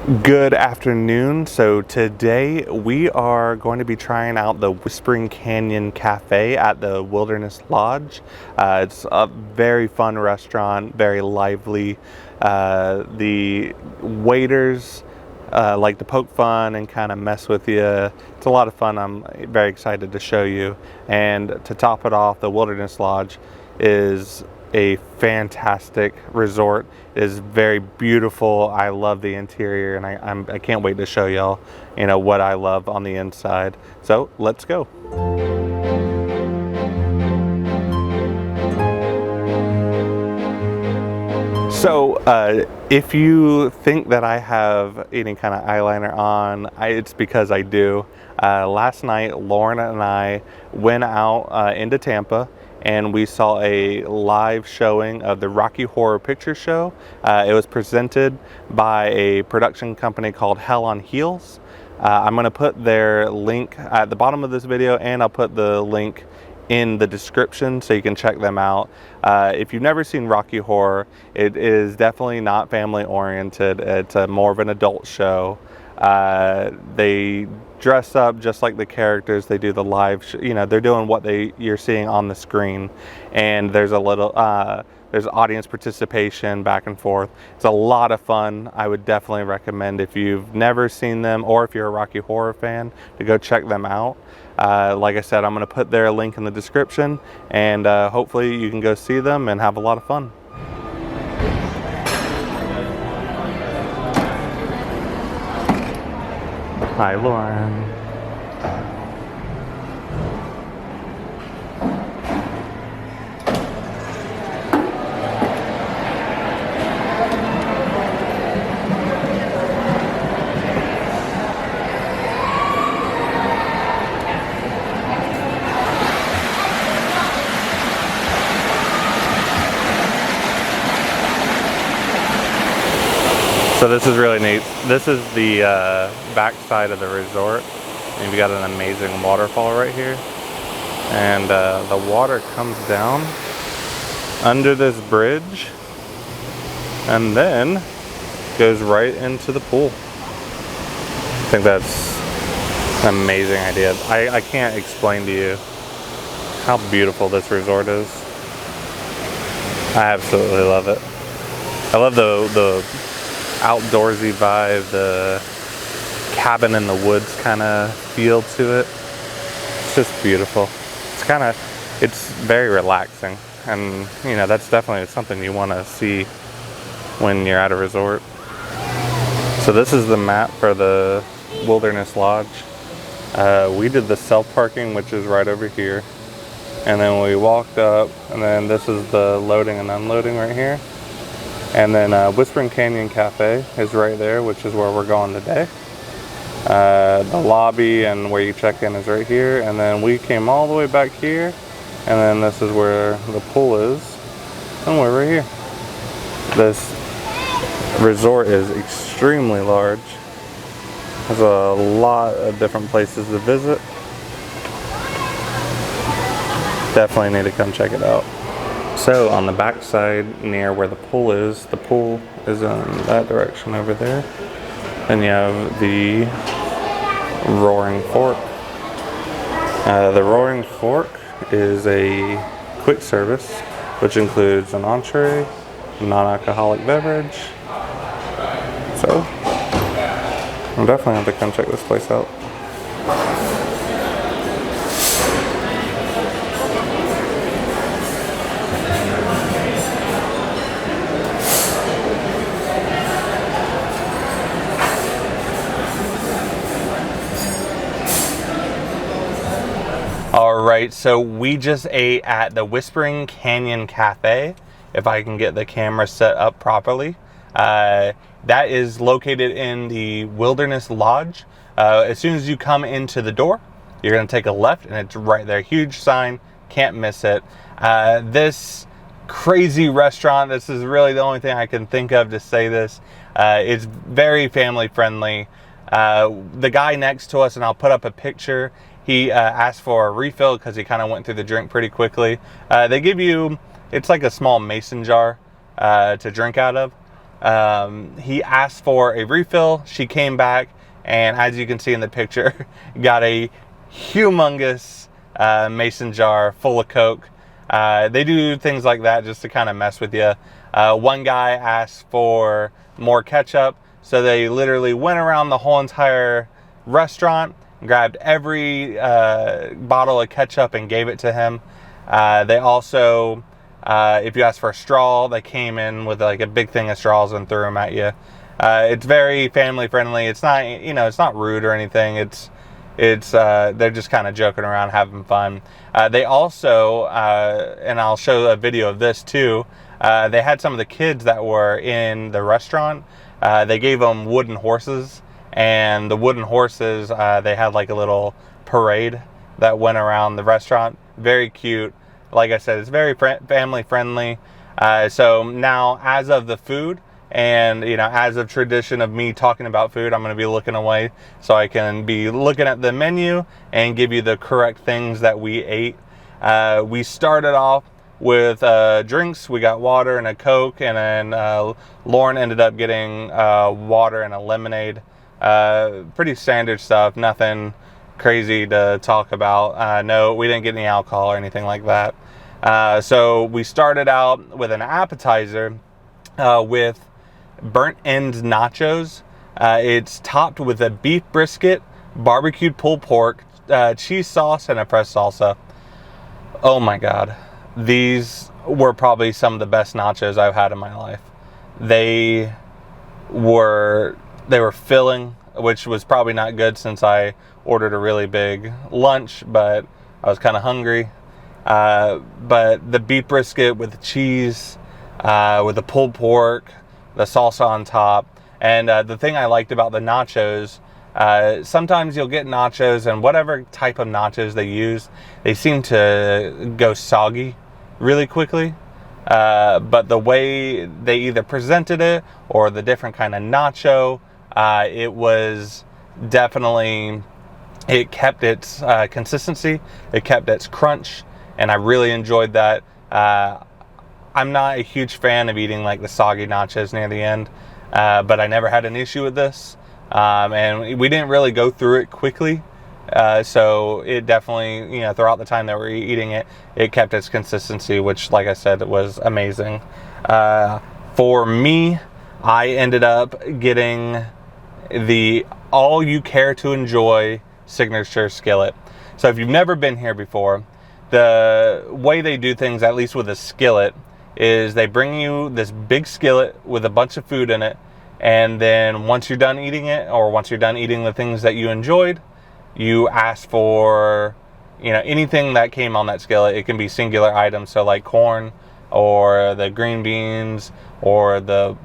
Good afternoon. So today we are going to be trying out the Whispering Canyon Cafe at the Wilderness Lodge. It's a very fun restaurant, very lively. The waiters like to poke fun and kind of mess with you. It's a lot of fun. I'm very excited to show you. And to top it off, the Wilderness Lodge is a fantastic resort. It is very beautiful. I love the interior, and I can't wait to show y'all, what I love on the inside. So let's go. So if you think that I have any kind of eyeliner on, it's because I do. Last night, Lauren and I went out into Tampa, and we saw a live showing of the Rocky Horror Picture Show. It was presented by a production company called Hell on Heels. I'm going to put their link at the bottom of this video, and I'll put the link in the description so you can check them out. If you've never seen Rocky Horror, it is definitely not family oriented. It's more of an adult show. They dress up just like the characters. They do the live they're doing what you're seeing on the screen, and there's a little there's audience participation back and forth. It's a lot of fun. I would definitely recommend, if you've never seen them or if you're a Rocky Horror fan, to go check them out. Like I said, I'm going to put their link in the description, and hopefully you can go see them and have a lot of fun. Hi, Lauren. So this is really neat. This is the back side of the resort. And you've got an amazing waterfall right here. And the water comes down under this bridge and then goes right into the pool. I think that's an amazing idea. I can't explain to you how beautiful this resort is. I absolutely love it. I love the outdoorsy vibe, the cabin in the woods kind of feel to it. It's just beautiful. It's very relaxing, and that's definitely something you want to see when you're at a resort. So this is the map for the Wilderness Lodge. We did the self-parking, which is right over here, and then we walked up, and then this is the loading and unloading right here. And then Whispering Canyon Cafe is right there, which is where we're going today. The lobby and where you check in is right here. And then we came all the way back here. And then this is where the pool is. And we're right here. This resort is extremely large. There's a lot of different places to visit. Definitely need to come check it out. So on the back side, near where the pool is in that direction over there. Then you have the Roaring Fork. The Roaring Fork is a quick service, which includes an entree, a non-alcoholic beverage. So I'll definitely have to come check this place out. Alright, so we just ate at the Whispering Canyon Cafe, if I can get the camera set up properly. That is located in the Wilderness Lodge. As soon as you come into the door, you're going to take a left, and it's right there. Huge sign, can't miss it. This crazy restaurant, this is really the only thing I can think of to say this. It's very family friendly. The guy next to us, and I'll put up a picture, he asked for a refill because he kind of went through the drink pretty quickly. They give you, it's like a small mason jar to drink out of. He asked for a refill. She came back, and as you can see in the picture, got a humongous mason jar full of Coke. They do things like that just to kind of mess with you. One guy asked for more ketchup, so they literally went around the whole entire restaurant, grabbed every bottle of ketchup and gave it to him. They also, if you asked for a straw, they came in with like a big thing of straws and threw them at you. It's very family friendly. It's not, it's not rude or anything. They're just kind of joking around, having fun. They also, and I'll show a video of this too, they had some of the kids that were in the restaurant, they gave them wooden horses, and the wooden horses, they had like a little parade that went around the restaurant. Very cute. Like I said, it's very family friendly. So now, as of the food, and as of tradition of me talking about food, I'm going to be looking away so I can be looking at the menu and give you the correct things that we ate. We started off with drinks. We got water and a Coke, and then Lauren ended up getting water and a lemonade. Pretty standard stuff, nothing crazy to talk about. No, we didn't get any alcohol or anything like that. So we started out with an appetizer with burnt end nachos. It's topped with a beef brisket, barbecued pulled pork, cheese sauce, and a fresh salsa. Oh my God. These were probably some of the best nachos I've had in my life. They were filling, which was probably not good since I ordered a really big lunch, but I was kind of hungry. But the beef brisket with the cheese, with the pulled pork, the salsa on top, and the thing I liked about the nachos, sometimes you'll get nachos, and whatever type of nachos they use, they seem to go soggy really quickly. But the way they either presented it or the different kind of nacho, it was definitely, it kept its consistency, it kept its crunch, and I really enjoyed that. I'm not a huge fan of eating like the soggy nachos near the end, but I never had an issue with this. And we didn't really go through it quickly. So it definitely, throughout the time that we were eating it, it kept its consistency, which, like I said, was amazing. For me, I ended up getting the all you care to enjoy signature skillet. So if you've never been here before, the way they do things, at least with a skillet, is they bring you this big skillet with a bunch of food in it, and then once you're done eating it, or once you're done eating the things that you enjoyed, you ask for, anything that came on that skillet. It can be singular items, so like corn, or the green beans, or the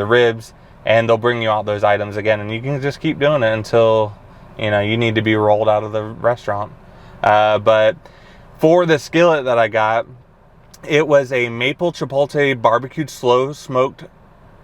ribs, and they'll bring you out those items again, and you can just keep doing it until, you need to be rolled out of the restaurant. But for the skillet that I got, it was a maple chipotle barbecued slow smoked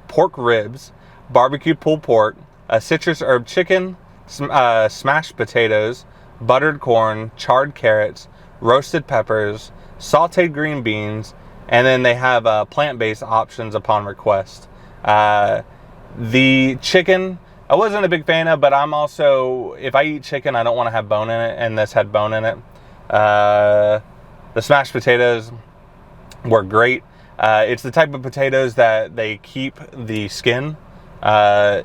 pork ribs, barbecued pulled pork, a citrus herb chicken, smashed potatoes, buttered corn, charred carrots, roasted peppers, sauteed green beans, and then they have plant-based options upon request. The chicken, I wasn't a big fan of, but I'm also, if I eat chicken, I don't want to have bone in it, and this had bone in it. The smashed potatoes were great. It's the type of potatoes that they keep the skin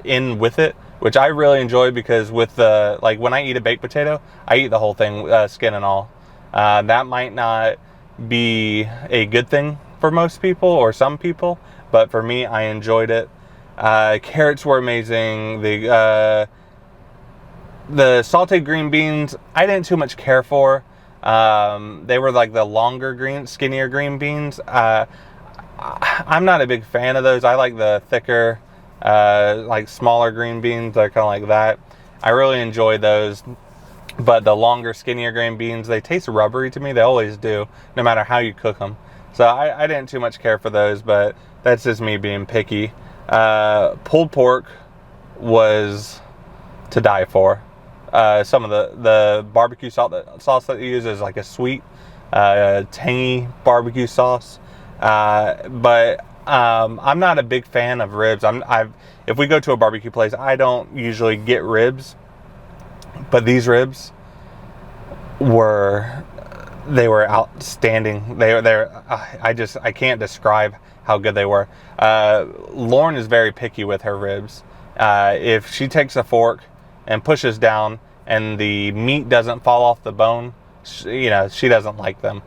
in with it, which I really enjoy, because with the, like, when I eat a baked potato, I eat the whole thing, skin and all. That might not be a good thing for most people or some people, but for me, I enjoyed it. Carrots were amazing. The sauteed green beans, I didn't too much care for. They were like the longer skinnier green beans. I'm not a big fan of those. I like the thicker, like smaller green beans. They're kind of like that. I really enjoy those. But the longer, skinnier green beans, they taste rubbery to me. They always do, no matter how you cook them. So I didn't too much care for those, but that's just me being picky. Pulled pork was to die for. Some of the barbecue sauce that they use is like a sweet, tangy barbecue sauce. But I'm not a big fan of ribs. If we go to a barbecue place, I don't usually get ribs, but these ribs were outstanding. I can't describe how good they were. Lauren is very picky with her ribs. If she takes a fork and pushes down and the meat doesn't fall off the bone, she doesn't like them.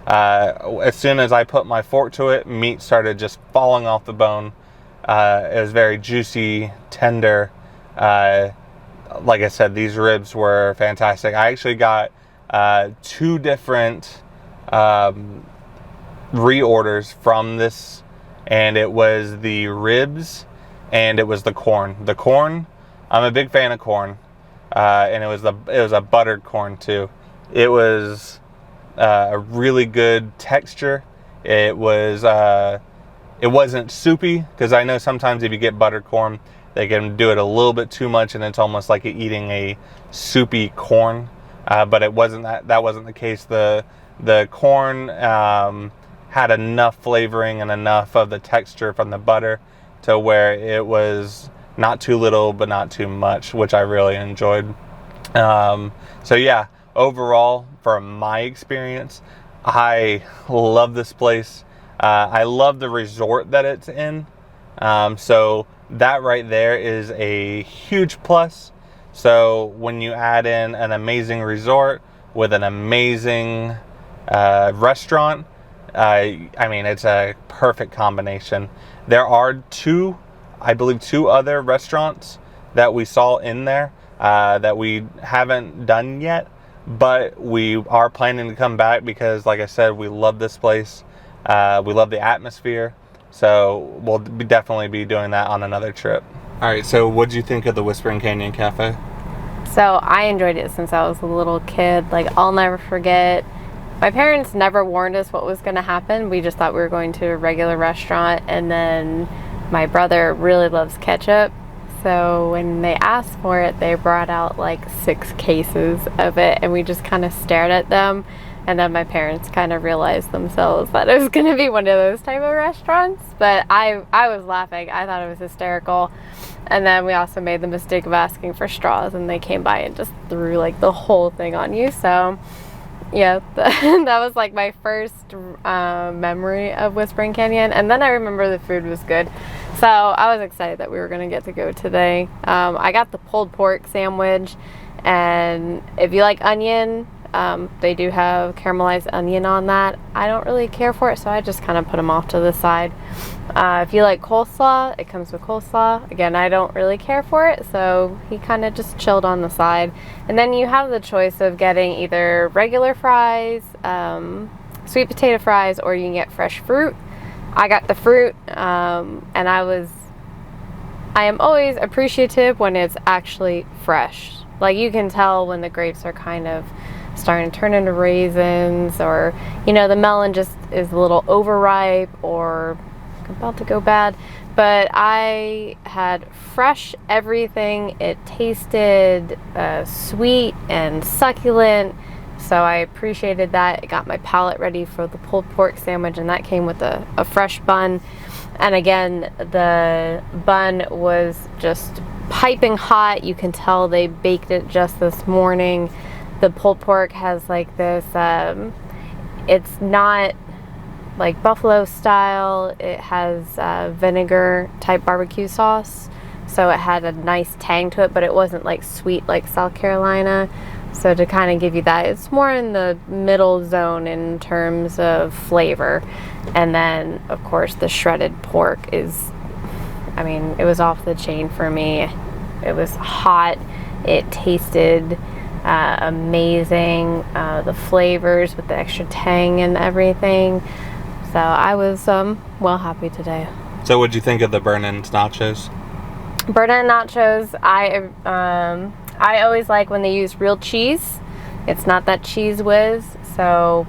As soon as I put my fork to it, meat started just falling off the bone. It was very juicy, tender. Like I said, these ribs were fantastic. I actually got 2 different reorders from this, and it was the ribs and it was the corn. The corn, I'm a big fan of corn, and it was a buttered corn too. It was a really good texture. It wasn't soupy, because I know sometimes if you get buttered corn, they can do it a little bit too much and it's almost like eating a soupy corn. But it wasn't that wasn't the case. The corn had enough flavoring and enough of the texture from the butter to where it was not too little but not too much, which I really enjoyed. So yeah, overall, from my experience, I love this place. I love the resort that it's in. So that right there is a huge plus. So when you add in an amazing resort with an amazing restaurant, it's a perfect combination. There are 2 other restaurants that we saw in there that we haven't done yet, but we are planning to come back because, like I said, we love this place. We love the atmosphere. So we'll definitely be doing that on another trip. All right, so what'd you think of the Whispering Canyon Cafe? So I enjoyed it since I was a little kid. Like, I'll never forget. My parents never warned us what was going to happen. We just thought we were going to a regular restaurant. And then my brother really loves ketchup. So when they asked for it, they brought out like 6 cases of it. And we just kind of stared at them. And then my parents kind of realized themselves that it was going to be one of those type of restaurants. But I was laughing. I thought it was hysterical. And then we also made the mistake of asking for straws, and they came by and just threw like the whole thing on you. So yeah, that was like my first memory of Whispering Canyon. And then I remember the food was good. So I was excited that we were going to go today. I got the pulled pork sandwich, and if you like onion, they do have caramelized onion on that. I don't really care for it, so I just kind of put them off to the side. If you like coleslaw, it comes with coleslaw. Again, I don't really care for it, so he kind of just chilled on the side. And then you have the choice of getting either regular fries, sweet potato fries, or you can get fresh fruit. I got the fruit, and I am always appreciative when it's actually fresh. Like, you can tell when the grapes are kind of starting to turn into raisins, or the melon just is a little overripe or about to go bad. But I had fresh everything. It tasted sweet and succulent, so I appreciated that. It got my palate ready for the pulled pork sandwich, and that came with a fresh bun. And again, the bun was just piping hot. You can tell they baked it just this morning. The pulled pork has like this, it's not like buffalo style. It has vinegar type barbecue sauce. So it had a nice tang to it, but it wasn't like sweet like South Carolina. So to kind of give you that, it's more in the middle zone in terms of flavor. And then, of course, the shredded pork is, it was off the chain for me. It was hot. It tasted amazing. The flavors with the extra tang and everything. So I was well happy today. So what'd you think of the burn-in nachos? Burn-in nachos, I always like when they use real cheese. It's not that Cheese Whiz. So,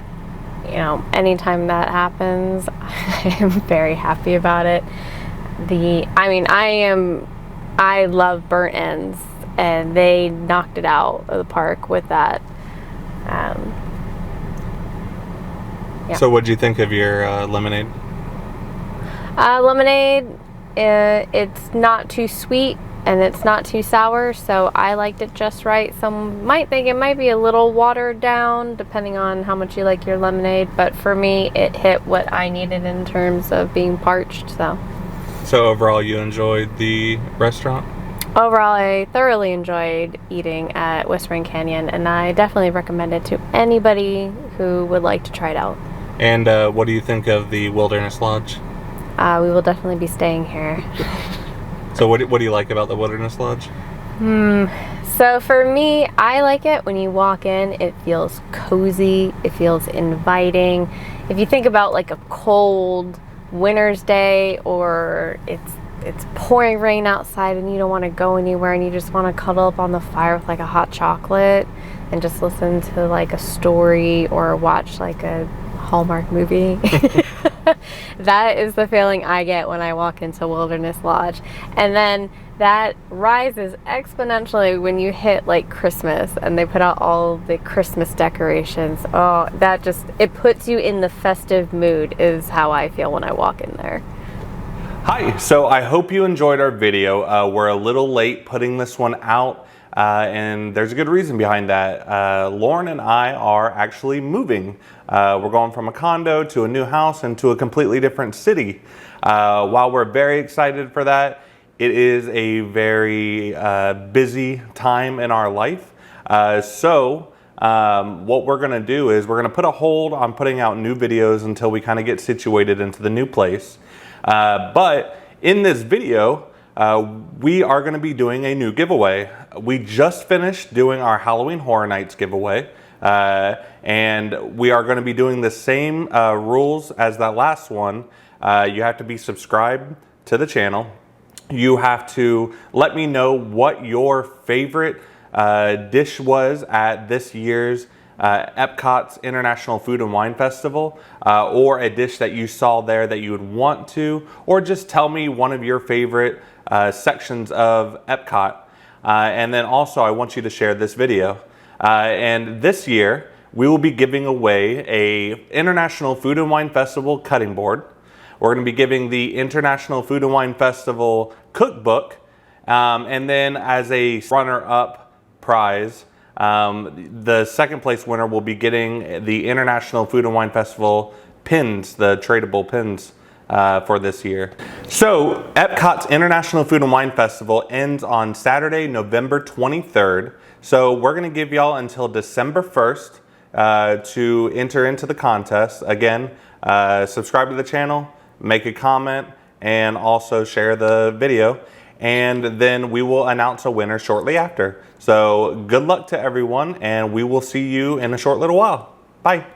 anytime that happens, I am very happy about it. I love burnt ends, and they knocked it out of the park with that. Yeah. So what'd you think of your lemonade? Lemonade, it's not too sweet and it's not too sour, so I liked it just right. Some might think it might be a little watered down depending on how much you like your lemonade, but for me it hit what I needed in terms of being parched. So overall you enjoyed the restaurant? Overall, I thoroughly enjoyed eating at Whispering Canyon, and I definitely recommend it to anybody who would like to try it out. And what do you think of the Wilderness Lodge? We will definitely be staying here. So what do you like about the Wilderness Lodge? So for me, I like it when you walk in, it feels cozy, it feels inviting. If you think about like a cold winter's day, or it's pouring rain outside and you don't want to go anywhere and you just want to cuddle up on the fire with like a hot chocolate and just listen to like a story or watch like a Hallmark movie. That is the feeling I get when I walk into Wilderness Lodge. And then that rises exponentially when you hit like Christmas and they put out all the Christmas decorations. Oh, that just, it puts you in the festive mood is how I feel when I walk in there. Hi, so I hope you enjoyed our video. We're a little late putting this one out, and there's a good reason behind that. Lauren and I are actually moving. We're going from a condo to a new house and to a completely different city. While we're very excited for that, it is a very busy time in our life. So what we're gonna do is we're gonna put a hold on putting out new videos until we kind of get situated into the new place. But in this video, we are going to be doing a new giveaway. We just finished doing our Halloween Horror Nights giveaway, and we are going to be doing the same rules as that last one. You have to be subscribed to the channel. You have to let me know what your favorite dish was at this year's Epcot's International Food and Wine Festival, or a dish that you saw there that you would want to, or just tell me one of your favorite sections of Epcot. And then also I want you to share this video. And this year we will be giving away a International Food and Wine Festival cutting board. We're going to be giving the International Food and Wine Festival cookbook, and then as a runner-up prize, the second place winner will be getting the International Food and Wine Festival pins, the tradable pins for this year. So Epcot's International Food and Wine Festival ends on Saturday, November 23rd. So we're going to give y'all until December 1st to enter into the contest. Again, subscribe to the channel, make a comment, and also share the video. And then we will announce a winner shortly after. So good luck to everyone, and we will see you in a short little while. Bye.